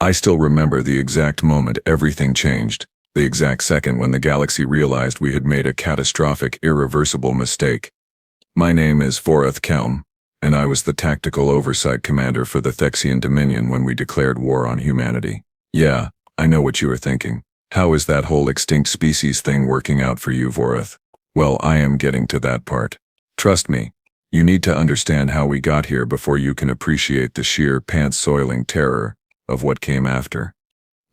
I still remember the exact moment everything changed, the exact second when the galaxy realized we had made a catastrophic, irreversible mistake. My name is Vorath Kelm, and I was the tactical oversight commander for the Thexian Dominion when we declared war on humanity. Yeah, I know what you are thinking. How is that whole extinct species thing working out for you, Vorath? Well, I am getting to that part. Trust me, you need to understand how we got here before you can appreciate the sheer pants-soiling terror of what came after.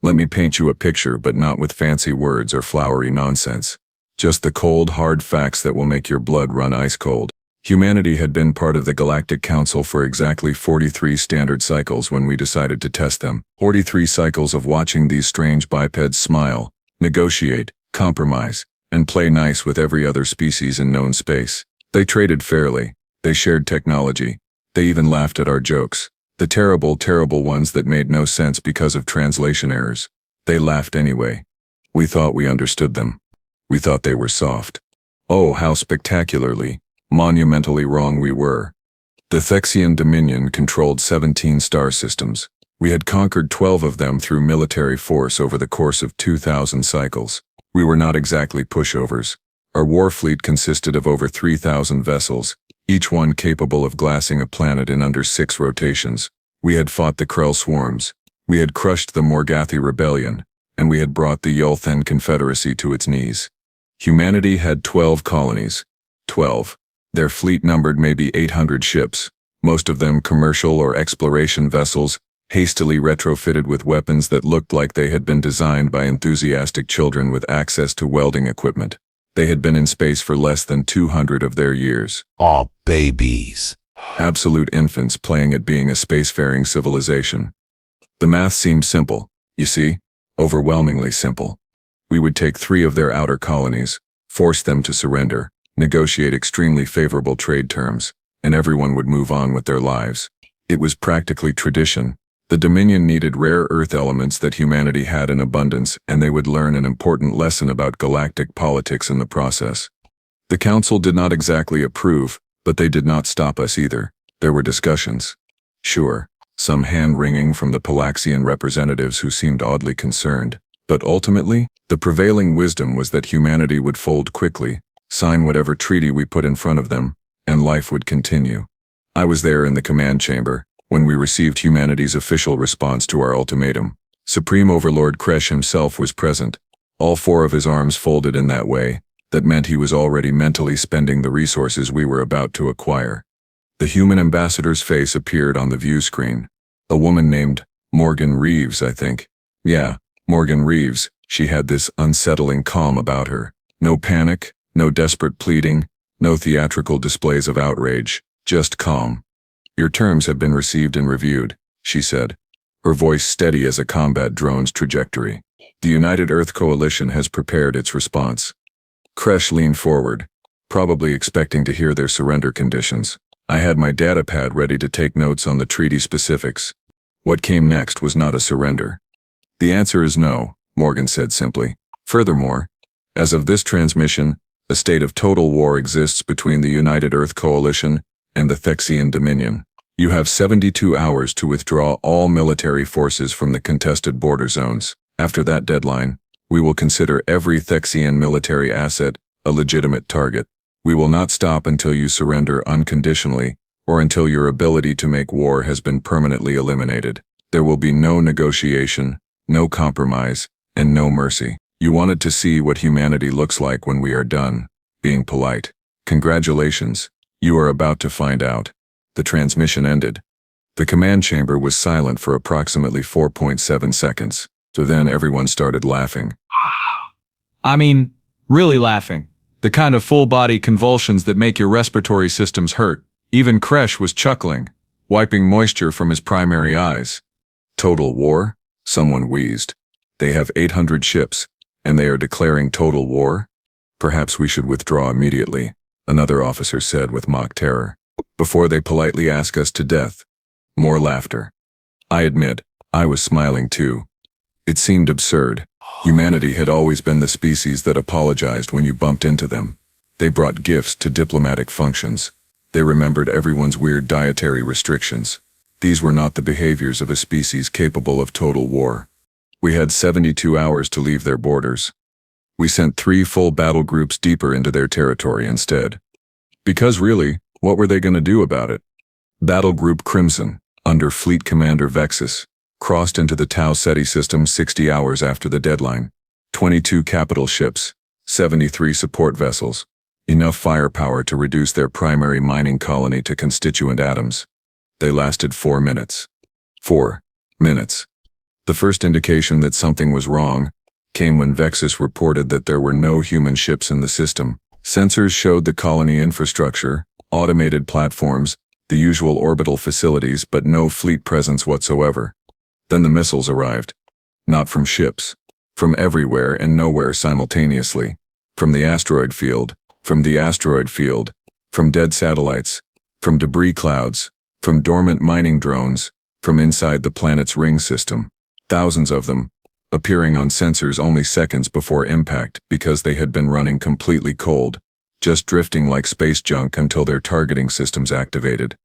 Let me paint you a picture, but not with fancy words or flowery nonsense. Just the cold, hard facts that will make your blood run ice cold. Humanity had been part of the Galactic Council for exactly 43 standard cycles when we decided to test them. 43 cycles of watching these strange bipeds smile, negotiate, compromise, and play nice with every other species in known space. They traded fairly. They shared technology. They even laughed at our jokes. The terrible, terrible ones that made no sense because of translation errors. They laughed anyway. We thought we understood them. We thought they were soft. Oh, how spectacularly, monumentally wrong we were. The Thexian Dominion controlled 17 star systems. We had conquered 12 of them through military force over the course of 2,000 cycles. We were not exactly pushovers. Our war fleet consisted of over 3,000 vessels, each one capable of glassing a planet in under 6 rotations. We had fought the Krell swarms. We had crushed the Morgathi rebellion, and we had brought the Yulthen Confederacy to its knees. Humanity had 12 colonies. 12. Their fleet numbered maybe 800 ships, most of them commercial or exploration vessels, hastily retrofitted with weapons that looked like they had been designed by enthusiastic children with access to welding equipment. They had been in space for less than 200 of their years. Aw, babies. Absolute infants playing at being a spacefaring civilization. The math seemed simple, you see, overwhelmingly simple. We would take 3 of their outer colonies, force them to surrender, negotiate extremely favorable trade terms, and everyone would move on with their lives. It was practically tradition. The Dominion needed rare Earth elements that humanity had in abundance, and they would learn an important lesson about galactic politics in the process. The Council did not exactly approve, but they did not stop us either. There were discussions. Sure, some hand-wringing from the Palaxian representatives who seemed oddly concerned, but ultimately, the prevailing wisdom was that humanity would fold quickly, sign whatever treaty we put in front of them, and life would continue. I was there in the command chamber when we received humanity's official response to our ultimatum. Supreme Overlord Kresh himself was present, all 4 of his arms folded in that way. That meant he was already mentally spending the resources we were about to acquire. The human ambassador's face appeared on the view screen. A woman named Morgan Reeves, I think. Yeah, Morgan Reeves. She had this unsettling calm about her. No panic, no desperate pleading, no theatrical displays of outrage, just calm. Your terms have been received and reviewed, she said, her voice steady as a combat drone's trajectory. The United Earth Coalition has prepared its response. Kresh leaned forward, probably expecting to hear their surrender conditions. I had my datapad ready to take notes on the treaty specifics. What came next was not a surrender. The answer is no, Morgan said simply. Furthermore, as of this transmission, a state of total war exists between the United Earth Coalition and the Thexian Dominion. You have 72 hours to withdraw all military forces from the contested border zones. After that deadline, we will consider every Thexian military asset a legitimate target. We will not stop until you surrender unconditionally or until your ability to make war has been permanently eliminated. There will be no negotiation, no compromise, and no mercy. You wanted to see what humanity looks like when we are done being polite. Congratulations, you are about to find out. The transmission ended. The command chamber was silent for approximately 4.7 seconds. So then everyone started laughing. I mean, really laughing. The kind of full-body convulsions that make your respiratory systems hurt. Even Kresh was chuckling, wiping moisture from his primary eyes. Total war? Someone wheezed. They have 800 ships, and they are declaring total war? Perhaps we should withdraw immediately, another officer said with mock terror, before they politely ask us to death. More laughter. I admit, I was smiling too. It seemed absurd. Humanity had always been the species that apologized when you bumped into them. They brought gifts to diplomatic functions. They remembered everyone's weird dietary restrictions. These were not the behaviors of a species capable of total war. We had 72 hours to leave their borders. We sent 3 full battle groups deeper into their territory instead. Because really, what were they going to do about it? Battle Group Crimson, under Fleet Commander Vexus, crossed into the Tau Ceti system 60 hours after the deadline. 22 capital ships, 73 support vessels, enough firepower to reduce their primary mining colony to constituent atoms. They lasted 4 minutes. 4 minutes. The first indication that something was wrong came when Vexus reported that there were no human ships in the system. Sensors showed the colony infrastructure, automated platforms, the usual orbital facilities, but no fleet presence whatsoever. Then the missiles arrived. Not from ships. From everywhere and nowhere simultaneously. From the asteroid field, from the asteroid field, from dead satellites, from debris clouds, from dormant mining drones, from inside the planet's ring system. Thousands of them, appearing on sensors only seconds before impact because they had been running completely cold, just drifting like space junk until their targeting systems activated.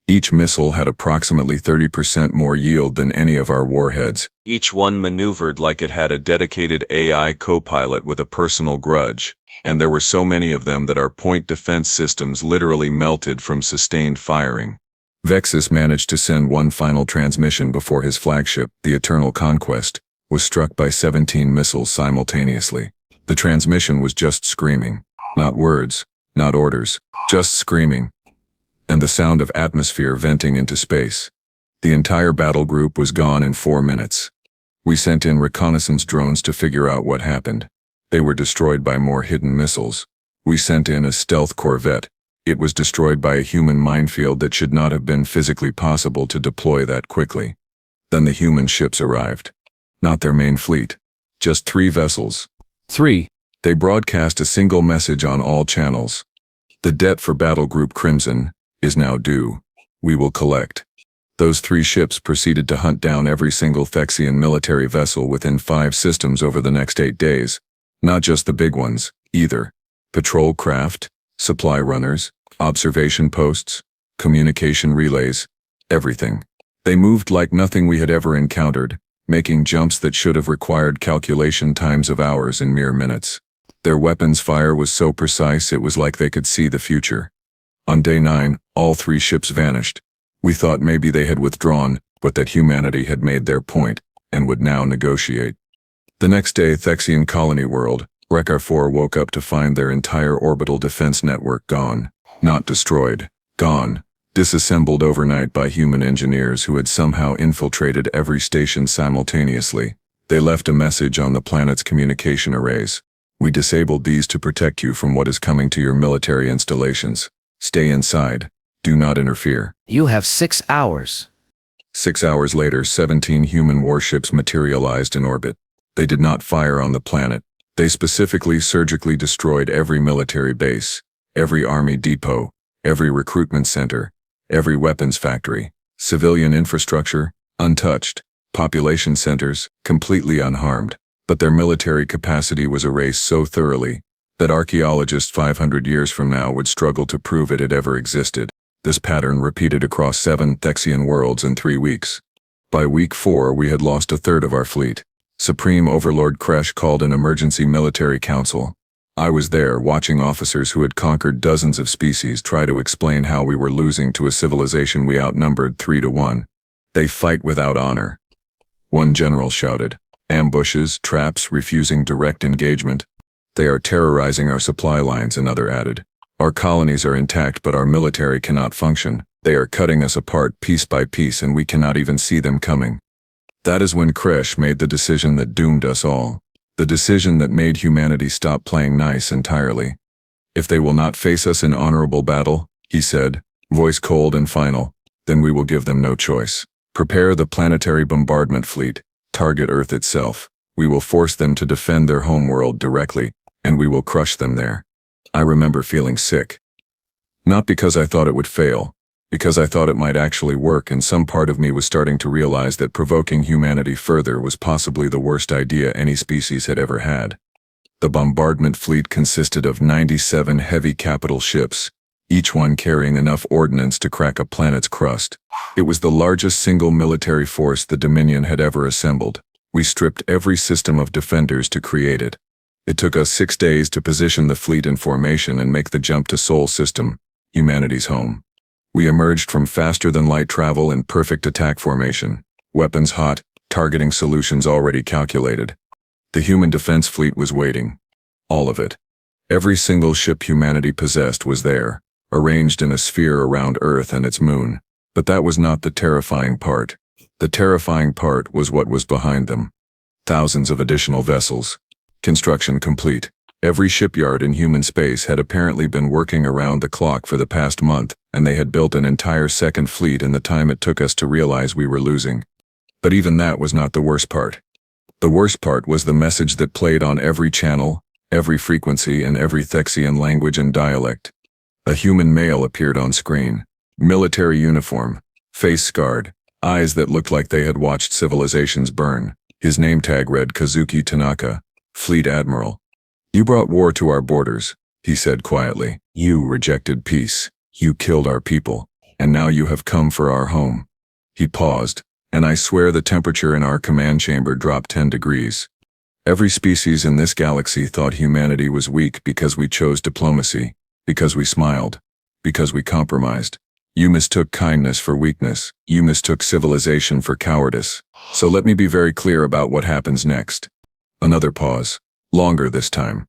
Each missile had approximately 30% more yield than any of our warheads. Each one maneuvered like it had a dedicated AI co-pilot with a personal grudge, and there were so many of them that our point defense systems literally melted from sustained firing. Vexus managed to send one final transmission before his flagship, the Eternal Conquest, was struck by 17 missiles simultaneously. The transmission was just screaming. Not words, not orders, just screaming. And the sound of atmosphere venting into space. The entire battle group was gone in 4 minutes. We sent in reconnaissance drones to figure out what happened. They were destroyed by more hidden missiles. We sent in a stealth corvette. It was destroyed by a human minefield that should not have been physically possible to deploy that quickly. Then the human ships arrived. Not their main fleet. Just 3 vessels. 3. They broadcast a single message on all channels. The debt for Battle Group Crimson is now due. We will collect. Those 3 ships proceeded to hunt down every single Thexian military vessel within 5 systems over the next 8 days. Not just the big ones, either. Patrol craft, supply runners, observation posts, communication relays, everything. They moved like nothing we had ever encountered, making jumps that should have required calculation times of hours in mere minutes. Their weapons fire was so precise it was like they could see the future. On day 9, all 3 ships vanished. We thought maybe they had withdrawn, but that humanity had made their point, and would now negotiate. The next day, Thexian Colony World, Rekar 4 woke up to find their entire orbital defense network gone. Not destroyed, gone. Disassembled overnight by human engineers who had somehow infiltrated every station simultaneously. They left a message on the planet's communication arrays. We disabled these to protect you from what is coming to your military installations. Stay inside. Do not interfere. You have 6 hours. 6 hours later, 17 human warships materialized in orbit. They did not fire on the planet. They specifically surgically destroyed every military base, every army depot, every recruitment center, every weapons factory, civilian infrastructure, untouched, population centers, completely unharmed. But their military capacity was erased so thoroughly that archaeologists 500 years from now would struggle to prove it had ever existed. This pattern repeated across 7 Thexian worlds in 3 weeks. By week 4, we had lost a third of our fleet. Supreme Overlord Kresh called an emergency military council. I was there, watching officers who had conquered dozens of species try to explain how we were losing to a civilization we outnumbered 3 to 1. They fight without honor. One general shouted. Ambushes, traps, refusing direct engagement. They are terrorizing our supply lines, another added. Our colonies are intact, but our military cannot function. They are cutting us apart piece by piece, and we cannot even see them coming. That is when Kresh made the decision that doomed us all. The decision that made humanity stop playing nice entirely. If they will not face us in honorable battle, he said, voice cold and final, then we will give them no choice. Prepare the planetary bombardment fleet. Target Earth itself. We will force them to defend their homeworld directly, and we will crush them there. I remember feeling sick. Not because I thought it would fail, because I thought it might actually work, and some part of me was starting to realize that provoking humanity further was possibly the worst idea any species had ever had. The bombardment fleet consisted of 97 heavy capital ships, each one carrying enough ordnance to crack a planet's crust. It was the largest single military force the Dominion had ever assembled. We stripped every system of defenders to create it. It took us 6 days to position the fleet in formation and make the jump to Sol System, humanity's home. We emerged from faster-than-light travel in perfect attack formation, weapons hot, targeting solutions already calculated. The human defense fleet was waiting. All of it. Every single ship humanity possessed was there, arranged in a sphere around Earth and its moon. But that was not the terrifying part. The terrifying part was what was behind them. Thousands of additional vessels. Construction complete. Every shipyard in human space had apparently been working around the clock for the past month, and they had built an entire second fleet in the time it took us to realize we were losing. But even that was not the worst part. The worst part was the message that played on every channel, every frequency, and every Thexian language and dialect. A human male appeared on screen. Military uniform, face scarred, eyes that looked like they had watched civilizations burn. His name tag read Kazuki Tanaka, Fleet Admiral. "You brought war to our borders," he said quietly. "You rejected peace. You killed our people. And now you have come for our home." He paused, and I swear the temperature in our command chamber dropped 10 degrees. Every species in this galaxy thought humanity was weak because we chose diplomacy, because we smiled, because we compromised. You mistook kindness for weakness. You mistook civilization for cowardice. So let me be very clear about what happens next. Another pause. Longer this time.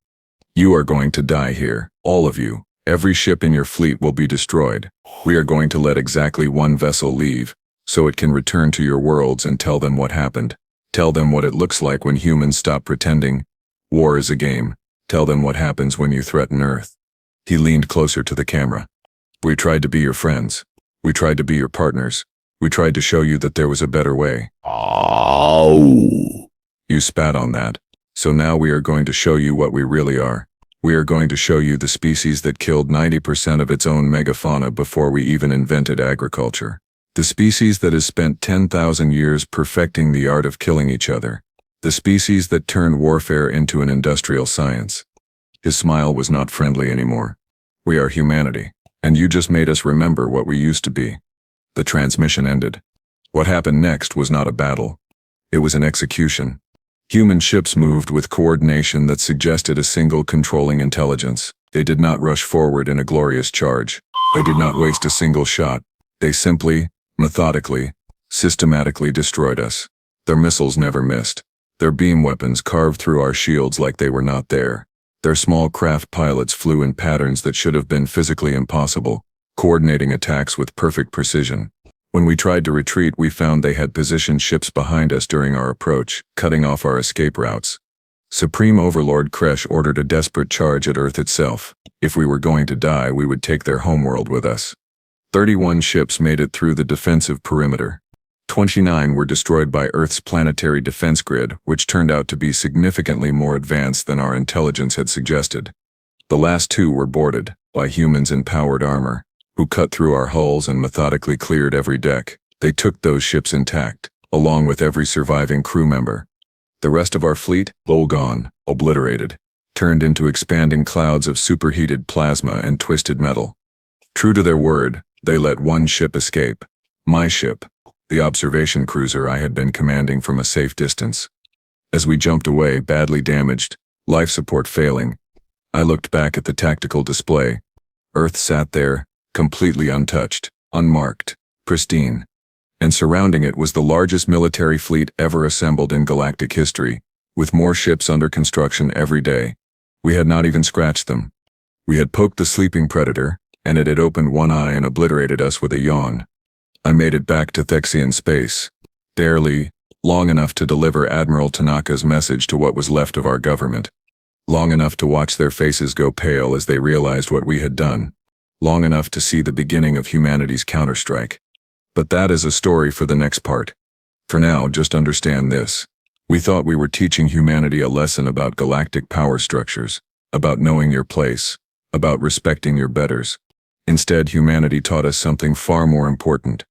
You are going to die here. All of you. Every ship in your fleet will be destroyed. We are going to let exactly one vessel leave, so it can return to your worlds and tell them what happened. Tell them what it looks like when humans stop pretending. War is a game. Tell them what happens when you threaten Earth. He leaned closer to the camera. We tried to be your friends. We tried to be your partners. We tried to show you that there was a better way. Oh. You spat on that. So now we are going to show you what we really are. We are going to show you the species that killed 90% of its own megafauna before we even invented agriculture. The species that has spent 10,000 years perfecting the art of killing each other. The species that turned warfare into an industrial science. His smile was not friendly anymore. We are humanity. And you just made us remember what we used to be. The transmission ended. What happened next was not a battle. It was an execution. Human ships moved with coordination that suggested a single controlling intelligence. They did not rush forward in a glorious charge. They did not waste a single shot. They simply, methodically, systematically destroyed us. Their missiles never missed. Their beam weapons carved through our shields like they were not there. Their small craft pilots flew in patterns that should have been physically impossible, coordinating attacks with perfect precision. When we tried to retreat, we found they had positioned ships behind us during our approach, cutting off our escape routes. Supreme Overlord Kresh ordered a desperate charge at Earth itself. If we were going to die, we would take their homeworld with us. 31 ships made it through the defensive perimeter. 29 were destroyed by Earth's planetary defense grid, which turned out to be significantly more advanced than our intelligence had suggested. The last 2 were boarded by humans in powered armor, who cut through our hulls and methodically cleared every deck. They took those ships intact, along with every surviving crew member. The rest of our fleet, all gone, obliterated, turned into expanding clouds of superheated plasma and twisted metal. True to their word, they let one ship escape. My ship. The observation cruiser I had been commanding from a safe distance. As we jumped away, badly damaged, life support failing, I looked back at the tactical display. Earth sat there, completely untouched, unmarked, pristine. And surrounding it was the largest military fleet ever assembled in galactic history, with more ships under construction every day. We had not even scratched them. We had poked the sleeping predator, and it had opened one eye and obliterated us with a yawn. I made it back to Thexian space, barely, long enough to deliver Admiral Tanaka's message to what was left of our government. Long enough to watch their faces go pale as they realized what we had done. Long enough to see the beginning of humanity's counterstrike. But that is a story for the next part. For now, just understand this. We thought we were teaching humanity a lesson about galactic power structures, about knowing your place, about respecting your betters. Instead, humanity taught us something far more important.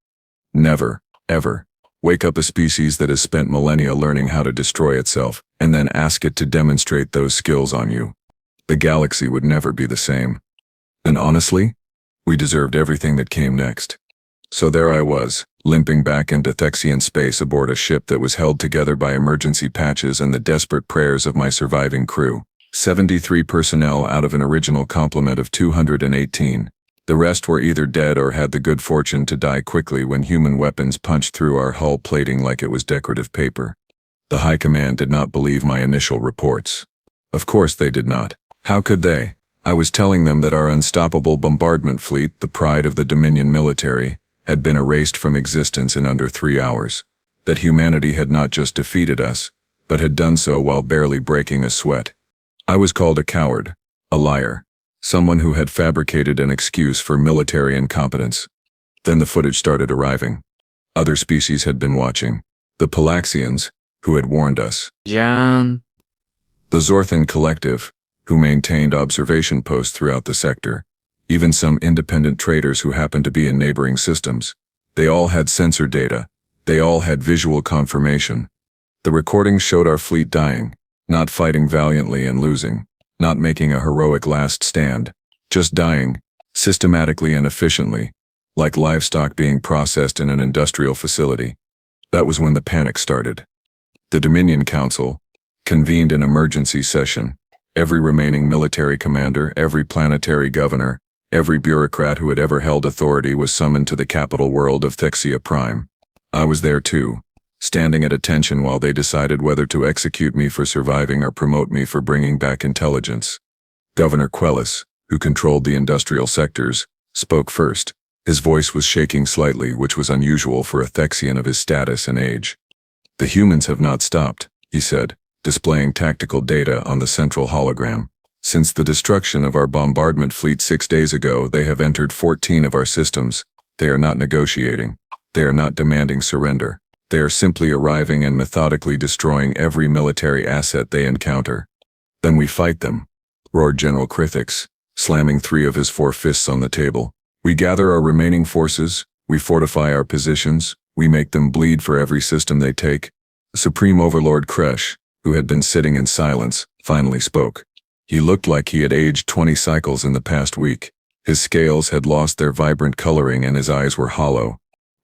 Never, ever, wake up a species that has spent millennia learning how to destroy itself, and then ask it to demonstrate those skills on you. The galaxy would never be the same. And honestly, We deserved everything that came next. So there I was, limping back into Thexian space aboard a ship that was held together by emergency patches and the desperate prayers of my surviving crew. 73 personnel out of an original complement of 218. The rest were either dead or had the good fortune to die quickly when human weapons punched through our hull plating like it was decorative paper. The High Command did not believe my initial reports. Of course they did not. How could they? I was telling them that our unstoppable bombardment fleet, the pride of the Dominion military, had been erased from existence in under 3 hours. That humanity had not just defeated us, but had done so while barely breaking a sweat. I was called a coward, a liar, someone who had fabricated an excuse for military incompetence. Then the footage started arriving. Other species had been watching. The Thexians, who had warned us. John. The Zorthan Collective, who maintained observation posts throughout the sector. Even some independent traders who happened to be in neighboring systems. They all had sensor data. They all had visual confirmation. The recordings showed our fleet dying, not fighting valiantly and losing, not making a heroic last stand, just dying, systematically and efficiently, like livestock being processed in an industrial facility. That was when the panic started. The Dominion Council convened an emergency session. Every remaining military commander, every planetary governor, every bureaucrat who had ever held authority was summoned to the capital world of Thexia Prime. I was there too, standing at attention while they decided whether to execute me for surviving or promote me for bringing back intelligence. Governor Quellis, who controlled the industrial sectors, spoke first. His voice was shaking slightly, which was unusual for a Thexian of his status and age. The humans have not stopped, he said, displaying tactical data on the central hologram. Since the destruction of our bombardment fleet 6 days ago, they have entered 14 of our systems. They are not negotiating. They are not demanding surrender. They are simply arriving and methodically destroying every military asset they encounter. Then we fight them, roared General Krithix, slamming 3 of his 4 fists on the table. We gather our remaining forces, we fortify our positions, we make them bleed for every system they take. Supreme Overlord Kresh, who had been sitting in silence, finally spoke. He looked like he had aged 20 cycles in the past week. His scales had lost their vibrant coloring and his eyes were hollow.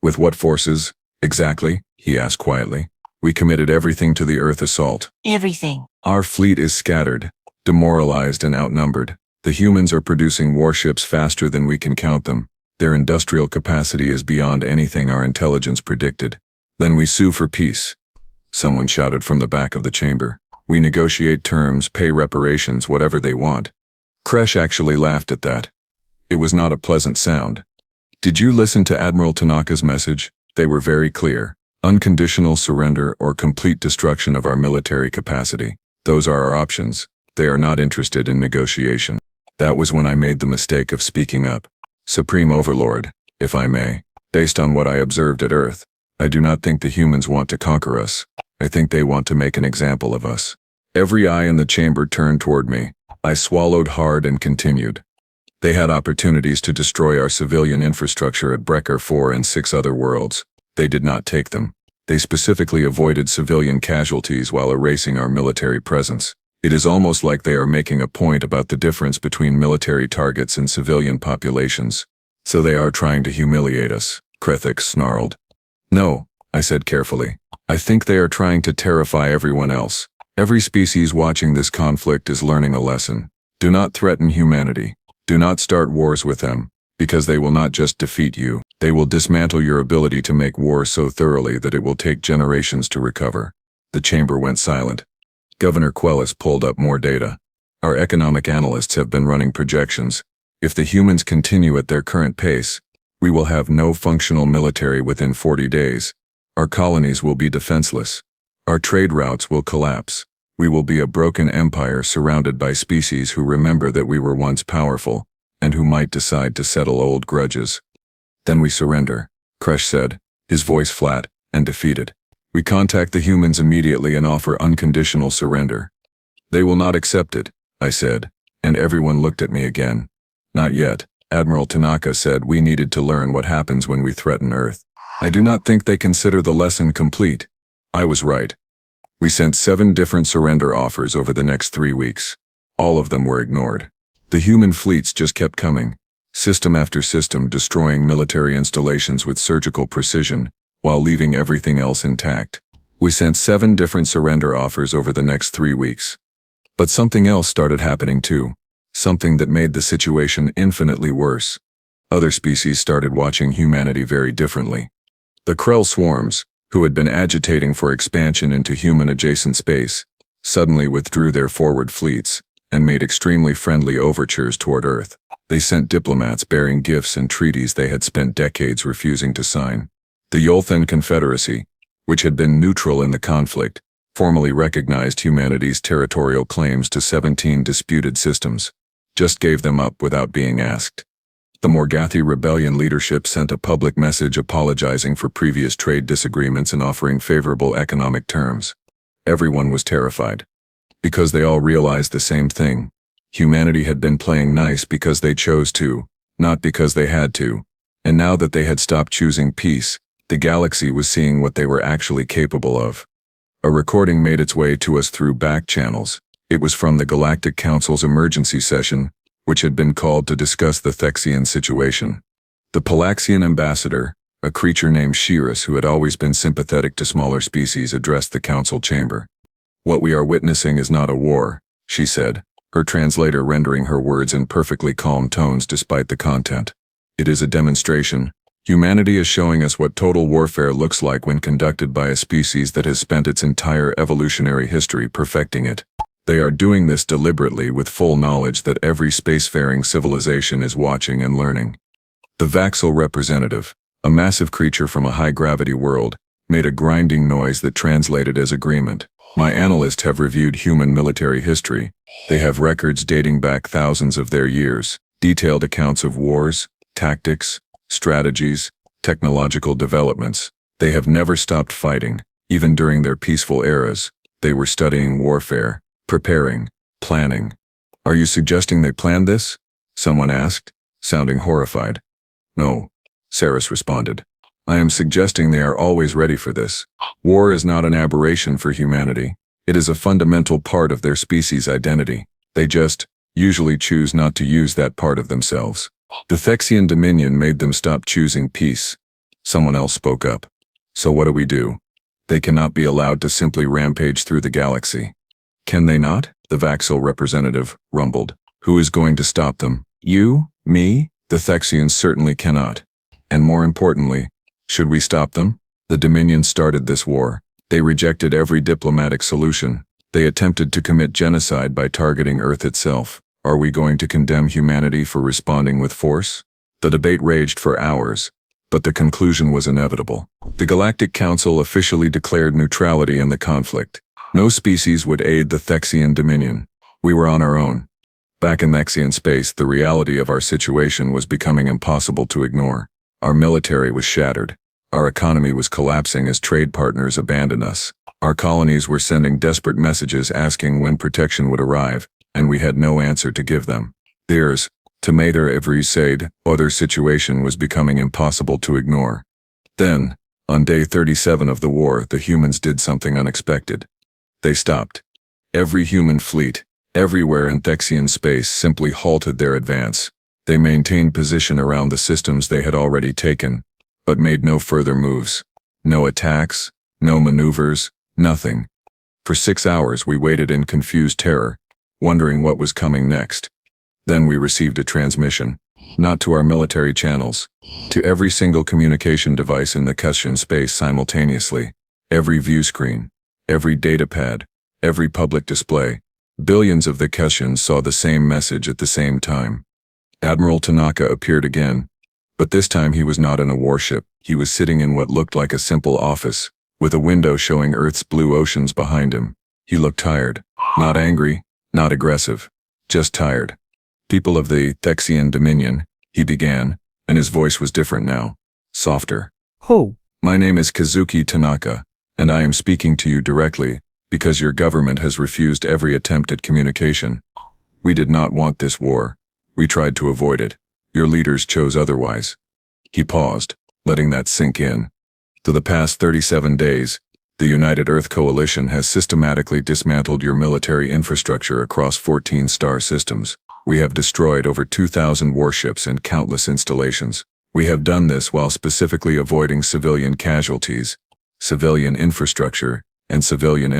With what forces, exactly? He asked quietly. We committed everything to the Earth assault. Everything. Our fleet is scattered, demoralized and outnumbered. The humans are producing warships faster than we can count them. Their industrial capacity is beyond anything our intelligence predicted. Then we sue for peace. Someone shouted from the back of the chamber. We negotiate terms, pay reparations, whatever they want. Kresh actually laughed at that. It was not a pleasant sound. Did you listen to Admiral Tanaka's message? They were very clear. Unconditional surrender or complete destruction of our military capacity. Those are our options. They are not interested in negotiation. That was when I made the mistake of speaking up. Supreme Overlord, if I may, based on what I observed at Earth, I do not think the humans want to conquer us. I think they want to make an example of us. Every eye in the chamber turned toward me. I swallowed hard and continued. They had opportunities to destroy our civilian infrastructure at Brecker 4 and 6 other worlds. They did not take them. They specifically avoided civilian casualties while erasing our military presence. It is almost like they are making a point about the difference between military targets and civilian populations. So they are trying to humiliate us, Krethix snarled. No, I said carefully. I think they are trying to terrify everyone else. Every species watching this conflict is learning a lesson. Do not threaten humanity. Do not start wars with them, because they will not just defeat you. They will dismantle your ability to make war so thoroughly that it will take generations to recover. The chamber went silent. Governor Quellis pulled up more data. Our economic analysts have been running projections. If the humans continue at their current pace, we will have no functional military within 40 days. Our colonies will be defenseless. Our trade routes will collapse. We will be a broken empire surrounded by species who remember that we were once powerful, and who might decide to settle old grudges. Then we surrender, Kresh said, his voice flat and defeated. We contact the humans immediately and offer unconditional surrender. They will not accept it, I said, and everyone looked at me again. Not yet. Admiral Tanaka said we needed to learn what happens when we threaten Earth. I do not think they consider the lesson complete. I was right. We sent 7 different surrender offers over the next 3 weeks. All of them were ignored. The human fleets just kept coming. system after system destroying military installations with surgical precision, while leaving everything else intact. We sent 7 different surrender offers over the next 3 weeks. But something else started happening too. Something that made the situation infinitely worse. Other species started watching humanity very differently. The Krell swarms, who had been agitating for expansion into human-adjacent space, suddenly withdrew their forward fleets and made extremely friendly overtures toward Earth. They sent diplomats bearing gifts and treaties they had spent decades refusing to sign. The Yolthan Confederacy, which had been neutral in the conflict, formally recognized humanity's territorial claims to 17 disputed systems, just gave them up without being asked. The Morgathi rebellion leadership sent a public message apologizing for previous trade disagreements and offering favorable economic terms. Everyone was terrified. Because they all realized the same thing. Humanity had been playing nice because they chose to, not because they had to. And now that they had stopped choosing peace, the galaxy was seeing what they were actually capable of. A recording made its way to us through back channels. It was from the Galactic Council's emergency session, which had been called to discuss the Thexian situation. The Palaxian ambassador, a creature named Shiras who had always been sympathetic to smaller species, addressed the council chamber. "What we are witnessing is not a war," she said, her translator rendering her words in perfectly calm tones despite the content. "It is a demonstration. Humanity is showing us what total warfare looks like when conducted by a species that has spent its entire evolutionary history perfecting it. They are doing this deliberately with full knowledge that every spacefaring civilization is watching and learning." The Vaxel representative, a massive creature from a high-gravity world, made a grinding noise that translated as agreement. "My analysts have reviewed human military history. They have records dating back thousands of their years, detailed accounts of wars, tactics, strategies, technological developments. They have never stopped fighting, even during their peaceful eras. They were studying warfare, preparing, planning." "Are you suggesting they planned this?" someone asked, sounding horrified. "No," Saris responded. "I am suggesting they are always ready for this. War is not an aberration for humanity. It is a fundamental part of their species' identity. They just, usually choose not to use that part of themselves. The Thexian Dominion made them stop choosing peace." Someone else spoke up. "So what do we do? They cannot be allowed to simply rampage through the galaxy." "Can they not?" the Vaxel representative rumbled. "Who is going to stop them? You? Me? The Thexians certainly cannot. And more importantly, should we stop them? The Dominion started this war. They rejected every diplomatic solution. They attempted to commit genocide by targeting Earth itself. Are we going to condemn humanity for responding with force?" The debate raged for hours, but the conclusion was inevitable. The Galactic Council officially declared neutrality in the conflict. No species would aid the Thexian Dominion. We were on our own. Back in Thexian space, the reality of our situation was becoming impossible to ignore. Our military was shattered. Our economy was collapsing as trade partners abandoned us. Our colonies were sending desperate messages asking when protection would arrive, and we had no answer to give them. Theirs, to Mater every said, other situation was becoming impossible to ignore. Then, on day 37 of the war, the humans did something unexpected. They stopped. Every human fleet, everywhere in Thexian space, simply halted their advance. They maintained position around the systems they had already taken, but made no further moves. No attacks, no maneuvers, nothing. For 6 hours we waited in confused terror, wondering what was coming next. Then we received a transmission, not to our military channels, to every single communication device in the Thexian space simultaneously, every view screen, every datapad, every public display. Billions of the Thexians saw the same message at the same time. Admiral Tanaka appeared again, but this time he was not in a warship. He was sitting in what looked like a simple office, with a window showing Earth's blue oceans behind him. He looked tired, not angry, not aggressive, just tired. "People of the Thexian Dominion," he began, and his voice was different now, softer. Who? "My name is Kazuki Tanaka, and I am speaking to you directly because your government has refused every attempt at communication. We did not want this war. We tried to avoid it. Your leaders chose otherwise." He paused, letting that sink in. "For the past 37 days, the United Earth Coalition has systematically dismantled your military infrastructure across 14 star systems. We have destroyed over 2,000 warships and countless installations. We have done this while specifically avoiding civilian casualties, civilian infrastructure, and civilian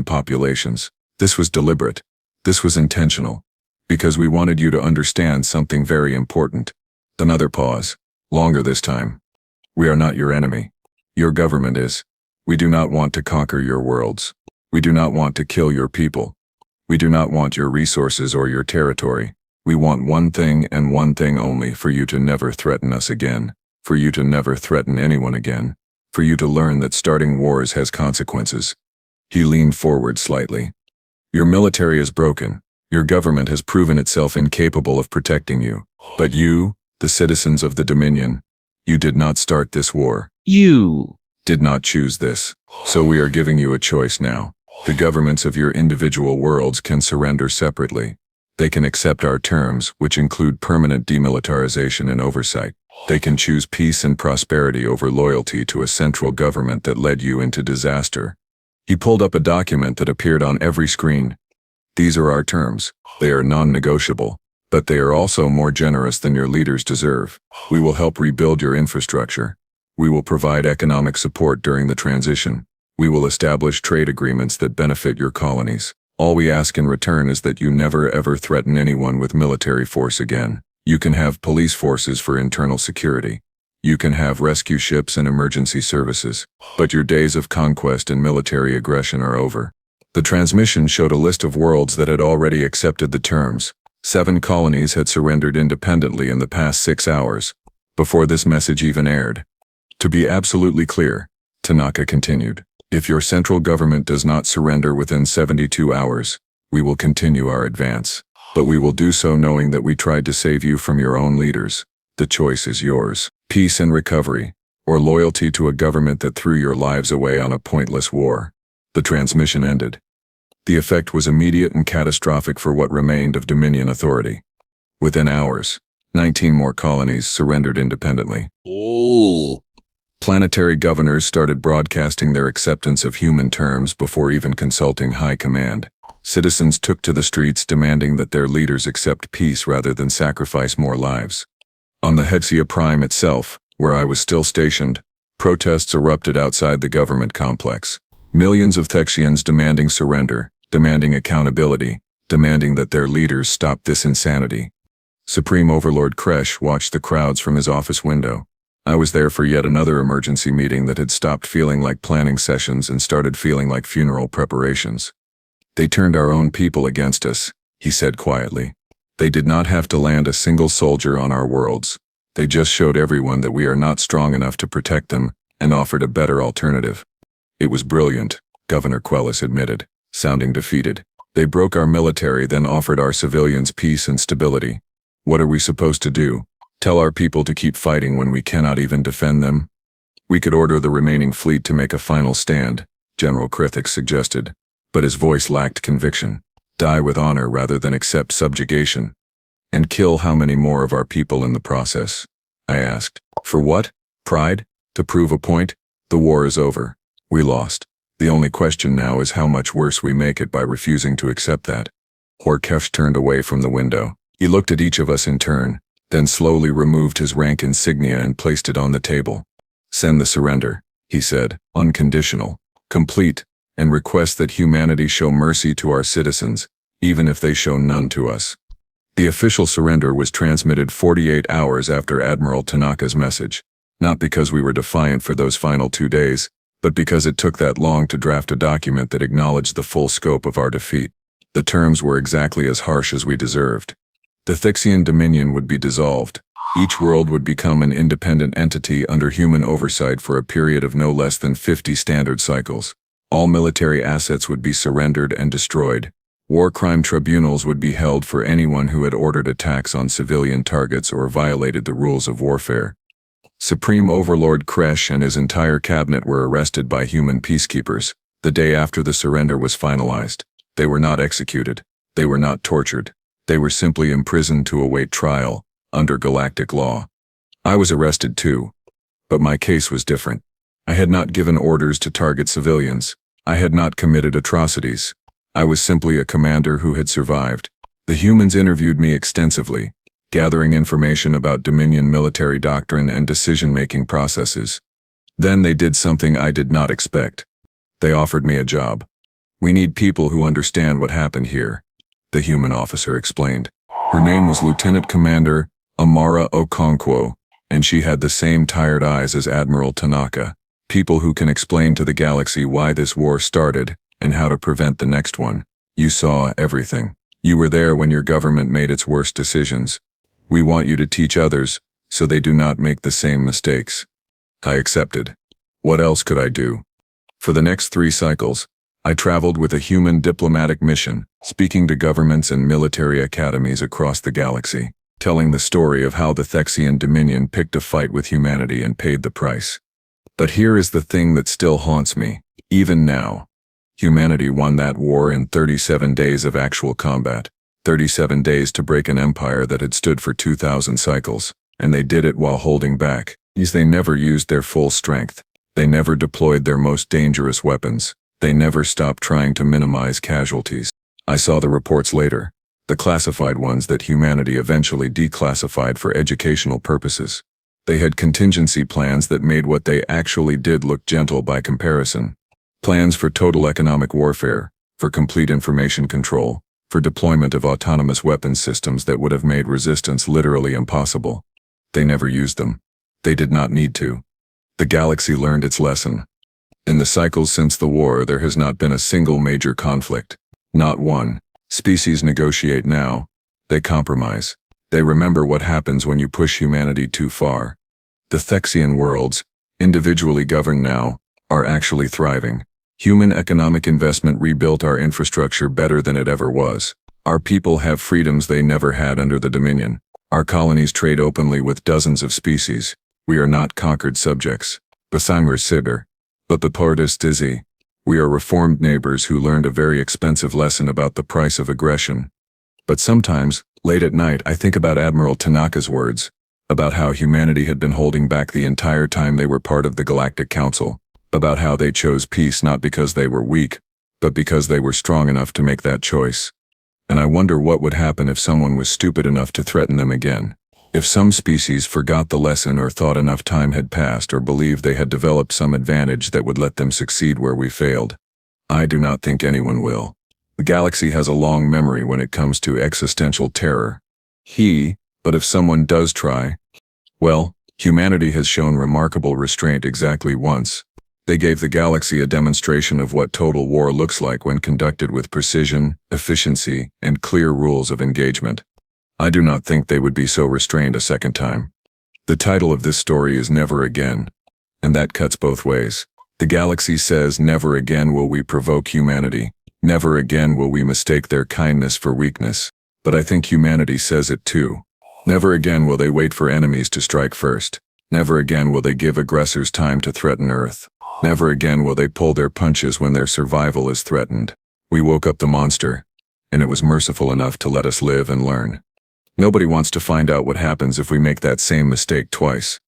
populations. This was deliberate. This was intentional. Because we wanted you to understand something very important. Another pause. Longer this time. We are not your enemy. Your government is. We do not want to conquer your worlds. We do not want to kill your people. We do not want your resources or your territory. We want one thing and one thing only: for you to never threaten us again. For you to never threaten anyone again. For you to learn that starting wars has consequences. He leaned forward slightly. Your military is broken. Your government has proven itself incapable of protecting you. But you, the citizens of the Dominion, you did not start this war. You Did not choose this. So we are giving you a choice now. The governments of your individual worlds can surrender separately. They can accept our terms, which include permanent demilitarization and oversight. They can choose peace and prosperity over loyalty to a central government that led you into disaster. He pulled up a document that appeared on every screen. These are our terms. They are non-negotiable, but they are also more generous than your leaders deserve. We will help rebuild your infrastructure. We will provide economic support during the transition. We will establish trade agreements that benefit your colonies. All we ask in return is that you never ever threaten anyone with military force again. You can have police forces for internal security. You can have rescue ships and emergency services. But your days of conquest and military aggression are over. The transmission showed a list of worlds that had already accepted the terms. 7 colonies had surrendered independently in the past 6 hours, before this message even aired. To be absolutely clear, Tanaka continued, if your central government does not surrender within 72 hours, we will continue our advance. But we will do so knowing that we tried to save you from your own leaders. The choice is yours. Peace and recovery, or loyalty to a government that threw your lives away on a pointless war. The transmission ended. The effect was immediate and catastrophic for what remained of Dominion authority. Within hours, 19 more colonies surrendered independently. Planetary governors started broadcasting their acceptance of human terms before even consulting high command. Citizens took to the streets demanding that their leaders accept peace rather than sacrifice more lives. On the HFY Prime itself, where I was still stationed, protests erupted outside the government complex. Millions of Thexians demanding surrender, demanding accountability, demanding that their leaders stop this insanity. Supreme Overlord Kresh watched the crowds from his office window. I was there for yet another emergency meeting that had stopped feeling like planning sessions and started feeling like funeral preparations. They turned our own people against us, he said quietly. They did not have to land a single soldier on our worlds. They just showed everyone that we are not strong enough to protect them and offered a better alternative. It was brilliant, Governor Quellis admitted, sounding defeated. They broke our military, then offered our civilians peace and stability. What are we supposed to do? Tell our people to keep fighting when we cannot even defend them? We could order the remaining fleet to make a final stand, General Krithik suggested, but his voice lacked conviction. Die with honor rather than accept subjugation. And kill how many more of our people in the process? I asked. For what? Pride? To prove a point? The war is over. We lost. The only question now is how much worse we make it by refusing to accept that. Horkesh turned away from the window. He looked at each of us in turn, then slowly removed his rank insignia and placed it on the table. Send the surrender, he said, unconditional, complete, and request that humanity show mercy to our citizens, even if they show none to us. The official surrender was transmitted 48 hours after Admiral Tanaka's message, not because we were defiant for those final 2 days, but because it took that long to draft a document that acknowledged the full scope of our defeat. The terms were exactly as harsh as we deserved. The Thexian Dominion would be dissolved. Each world would become an independent entity under human oversight for a period of no less than 50 standard cycles. All military assets would be surrendered and destroyed. War crime tribunals would be held for anyone who had ordered attacks on civilian targets or violated the rules of warfare. Supreme Overlord Kresh and his entire cabinet were arrested by human peacekeepers the day after the surrender was finalized. They were not executed. They were not tortured. They were simply imprisoned to await trial, under Galactic law. I was arrested too, but my case was different. I had not given orders to target civilians. I had not committed atrocities. I was simply a commander who had survived. The humans interviewed me extensively, gathering information about Dominion military doctrine and decision-making processes. Then they did something I did not expect. They offered me a job. "We need people who understand what happened here," the human officer explained. Her name was Lieutenant Commander Amara Okonkwo, and she had the same tired eyes as Admiral Tanaka. People who can explain to the galaxy why this war started and how to prevent the next one. You saw everything. You were there when your government made its worst decisions. We want you to teach others so they do not make the same mistakes. I accepted. What else could I do? For the next 3 cycles, I traveled with a human diplomatic mission, speaking to governments and military academies across the galaxy, telling the story of how the Thexian Dominion picked a fight with humanity and paid the price. But here is the thing that still haunts me, even now. Humanity won that war in 37 days of actual combat, 37 days to break an empire that had stood for 2,000 cycles, and they did it while holding back. They never used their full strength. They never deployed their most dangerous weapons. They never stopped trying to minimize casualties. I saw the reports later, the classified ones that humanity eventually declassified for educational purposes. They had contingency plans that made what they actually did look gentle by comparison. Plans for total economic warfare, for complete information control, for deployment of autonomous weapons systems that would have made resistance literally impossible. They never used them. They did not need to. The galaxy learned its lesson. In the cycles since the war, there has not been a single major conflict. Not one. Species negotiate now. They compromise. They remember what happens when you push humanity too far. The Thexian worlds, individually governed now, are actually thriving. Human economic investment rebuilt our infrastructure better than it ever was. Our people have freedoms they never had under the Dominion. Our colonies trade openly with dozens of species. We are not conquered subjects. Basangwer Sibir. But the Portis Dizzy. We are reformed neighbors who learned a very expensive lesson about the price of aggression. But sometimes, late at night, I think about Admiral Tanaka's words, about how humanity had been holding back the entire time they were part of the Galactic Council, about how they chose peace not because they were weak, but because they were strong enough to make that choice. And I wonder what would happen if someone was stupid enough to threaten them again. If some species forgot the lesson or thought enough time had passed or believed they had developed some advantage that would let them succeed where we failed. I do not think anyone will. The galaxy has a long memory when it comes to existential terror. But if someone does try, well, humanity has shown remarkable restraint exactly once. They gave the galaxy a demonstration of what total war looks like when conducted with precision, efficiency, and clear rules of engagement. I do not think they would be so restrained a second time. The title of this story is Never Again, and that cuts both ways. The galaxy says never again will we provoke humanity, never again will we mistake their kindness for weakness, but I think humanity says it too. Never again will they wait for enemies to strike first, never again will they give aggressors time to threaten Earth, never again will they pull their punches when their survival is threatened. We woke up the monster, and it was merciful enough to let us live and learn. Nobody wants to find out what happens if we make that same mistake twice.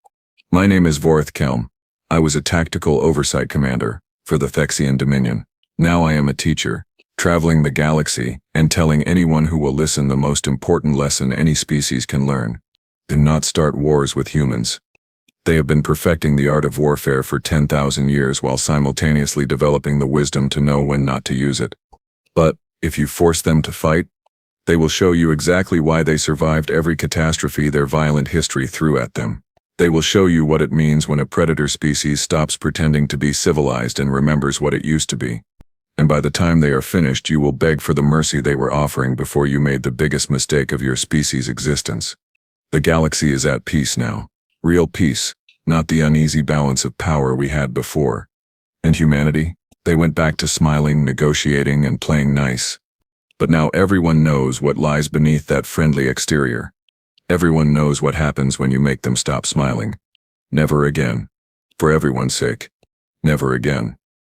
My name is Vorath Kelm. I was a tactical oversight commander for the Thexian Dominion. Now I am a teacher, traveling the galaxy and telling anyone who will listen the most important lesson any species can learn. Do not start wars with humans. They have been perfecting the art of warfare for 10,000 years while simultaneously developing the wisdom to know when not to use it. But if you force them to fight, they will show you exactly why they survived every catastrophe their violent history threw at them. They will show you what it means when a predator species stops pretending to be civilized and remembers what it used to be. And by the time they are finished, you will beg for the mercy they were offering before you made the biggest mistake of your species' existence. The galaxy is at peace now. Real peace, not the uneasy balance of power we had before. And humanity? They went back to smiling, negotiating, and playing nice. But now everyone knows what lies beneath that friendly exterior. Everyone knows what happens when you make them stop smiling. Never again. For everyone's sake. Never again.